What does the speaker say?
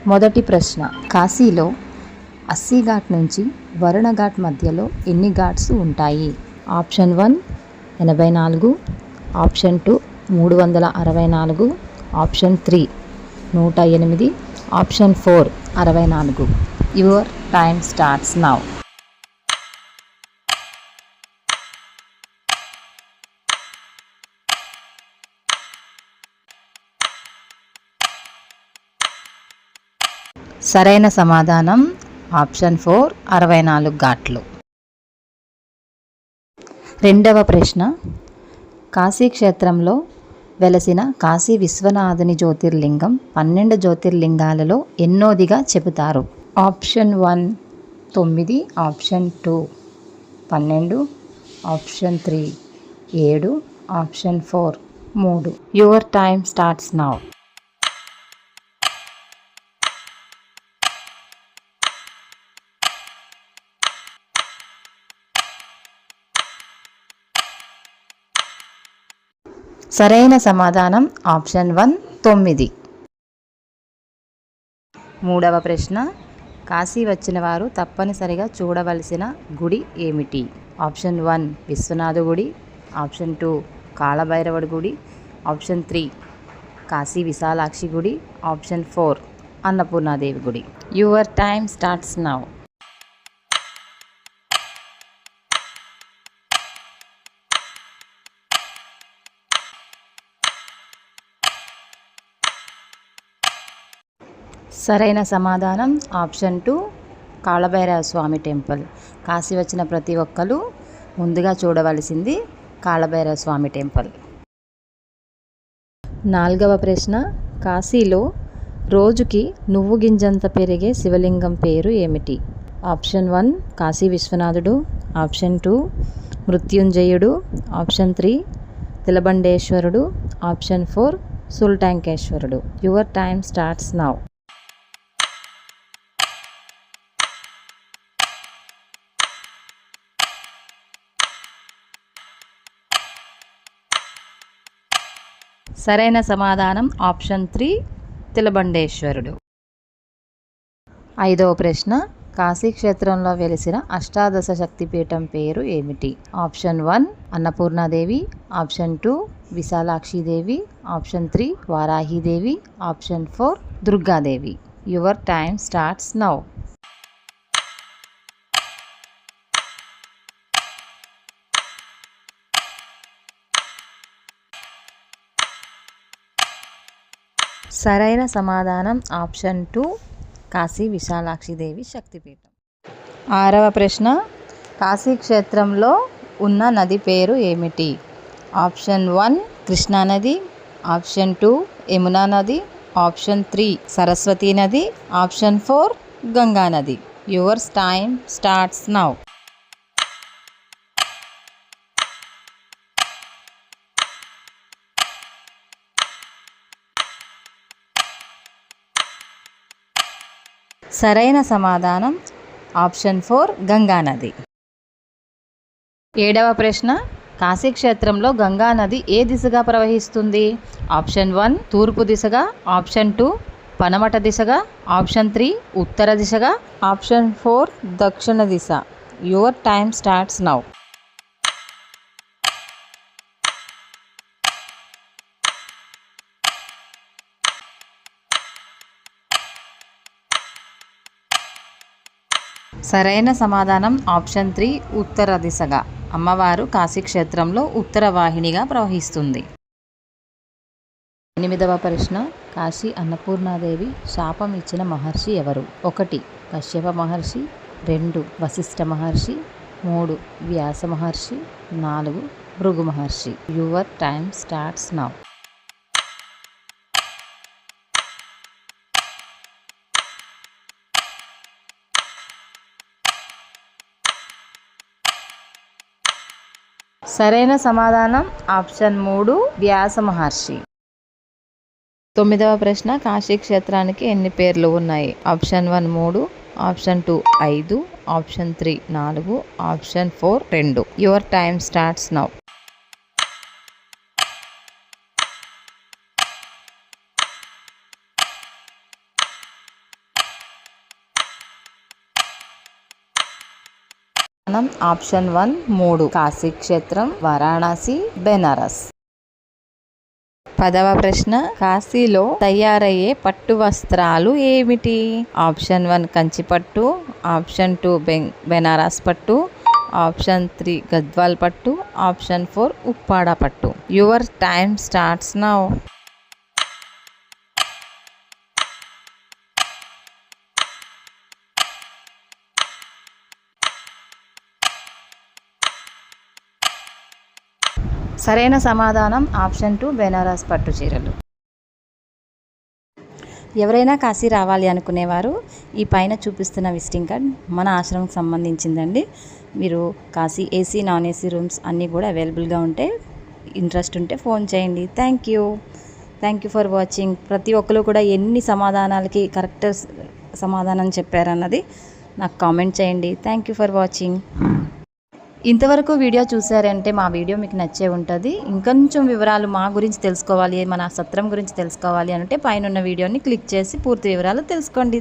మొదటి ప్రశ్న, కాశీలో అస్సీ ఘాట్ నుంచి వరుణ ఘాట్ మధ్యలో ఎన్ని ఘాట్స్ ఉంటాయి? Option 1 84, option 2 364, option 3 108, option 4 64. Your time starts now. సరైన సమాధానం ఆప్షన్ 4 64 ఘాట్లు. రెండవ ప్రశ్న, కాశీ క్షేత్రంలో వెలసిన కాశీ విశ్వనాథుని జ్యోతిర్లింగం 12 జ్యోతిర్లింగాలలో ఎన్నోదిగా చెబుతారు? Option 1 9, option 2 12, option 3 7, option 4 3. Your time starts now. సరైన సమాధానం ఆప్షన్ 1 9. మూడవ ప్రశ్న, కాశీ వచ్చిన వారు తప్పనిసరిగా చూడవలసిన గుడి ఏమిటి? ఆప్షన్ 1 విశ్వనాథ గుడి, ఆప్షన్ 2 కాళభైరవుడి గుడి, ఆప్షన్ 3 కాశీ విశాలాక్షి గుడి, ఆప్షన్ 4 అన్నపూర్ణాదేవి గుడి. Your time starts now. సరైన సమాధానం ఆప్షన్ 2 కాళభైరవ స్వామి టెంపుల్. కాశీ వచ్చిన ప్రతి ఒక్కరు ముందుగా చూడవలసింది కాళభైరవ స్వామి టెంపుల్. నాలుగవ ప్రశ్న, కాశీలో రోజుకి నువ్వు గింజంత పెరిగే శివలింగం పేరు ఏమిటి? ఆప్షన్ 1 కాశీ విశ్వనాథుడు, ఆప్షన్ 2 మృత్యుంజయుడు, ఆప్షన్ 3 తిలబండేశ్వరుడు, ఆప్షన్ 4 సుల్టాంకేశ్వరుడు. Your time starts now. సరైన సమాధానం ఆప్షన్ 3 తిలబండేశ్వరుడు. ఐదవ ప్రశ్న, కాశీ క్షేత్రంలో వెలిసిన అష్టాదశ శక్తిపీఠం పేరు ఏమిటి? ఆప్షన్ 1 అన్నపూర్ణాదేవి, ఆప్షన్ 2 విశాలాక్షిదేవి, ఆప్షన్ 3 వారాహిదేవి, ఆప్షన్ 4 దుర్గాదేవి. Your time starts now. సరైన సమాధానం ఆప్షన్ 2 కాశీ విశాలాక్షిదేవి శక్తిపీఠం. ఆరవ ప్రశ్న, కాశీ క్షేత్రంలో ఉన్న నది పేరు ఏమిటి? ఆప్షన్ 1 కృష్ణానది, ఆప్షన్ 2 యమునా నది, ఆప్షన్ 3 సరస్వతీ నది, ఆప్షన్ 4 గంగా నది. Your time starts now. సరైన సమాధానం ఆప్షన్ 4 గంగానది. ఏడవ ప్రశ్న, కాశీక్షేత్రంలో గంగానది ఏ దిశగా ప్రవహిస్తుంది? ఆప్షన్ 1 తూర్పు దిశగా, ఆప్షన్ 2 పనమట దిశగా, ఆప్షన్ 3 ఉత్తర దిశగా, ఆప్షన్ 4 దక్షిణ దిశ. Your time starts now. సరైన సమాధానం ఆప్షన్ 3 ఉత్తర దిశగా. అమ్మవారు కాశీక్షేత్రంలో ఉత్తర వాహినిగా ప్రవహిస్తుంది. ఎనిమిదవ ప్రశ్న, కాశీ అన్నపూర్ణాదేవి శాపం ఇచ్చిన మహర్షి ఎవరు? 1 Kashyapa Maharshi, 2 Vashishtha Maharshi, 3 Vyasa Maharshi, 4 Bhrigu Maharshi. Your time starts now. సరైన సమాధానం ఆప్షన్ 3 వ్యాస మహర్షి. 9వ ప్రశ్న, కాశీ క్షేత్రానికి ఎన్ని పేర్లు ఉన్నాయి? Option 1 3, option 2 5, option 3 4, option 4 2. Your time starts now. Option 1 3, Kashi క్షేత్రం, వారాణసి, బెనారస్. 10వ ప్రశ్న, కాశీలో తయారయ్యే పట్టు వస్త్రాలు ఏమిటి? ఆప్షన్ 1 కంచిపట్టు, ఆప్షన్ 2 బెనారస్ పట్టు, ఆప్షన్ 3 గద్వాల్ పట్టు, ఆప్షన్ 4 ఉప్పాడ పట్టు. Your time starts now. సరైన సమాధానం ఆప్షన్ 2 బెనారస్ పట్టు చీరలు. ఎవరైనా కాశీ రావాలి అనుకునేవారు ఈ పైన చూపిస్తున్న విజిటింగ్ కార్డ్ మన ఆశ్రమంకి సంబంధించిందండి. మీరు Kashi AC non AC rooms అన్నీ కూడా అవైలబుల్గా ఉంటాయి. ఇంట్రెస్ట్ ఉంటే ఫోన్ చేయండి. Thank you for watching. ప్రతి ఒక్కరు కూడా ఎన్ని సమాధానాలకి కరెక్ట్ సమాధానం చెప్పారన్నది నాకు కామెంట్ చేయండి. Thank you for watching. ఇంతవరకు వీడియో చూసారంటే మా వీడియో మీకు నచ్చే ఉంటుంది. ఇంకొంచెం వివరాలు మా గురించి తెలుసుకోవాలి, మన సత్రం గురించి తెలుసుకోవాలి అంటే పైన ఉన్న వీడియోని క్లిక్ చేసి పూర్తి వివరాలు తెలుసుకోండి.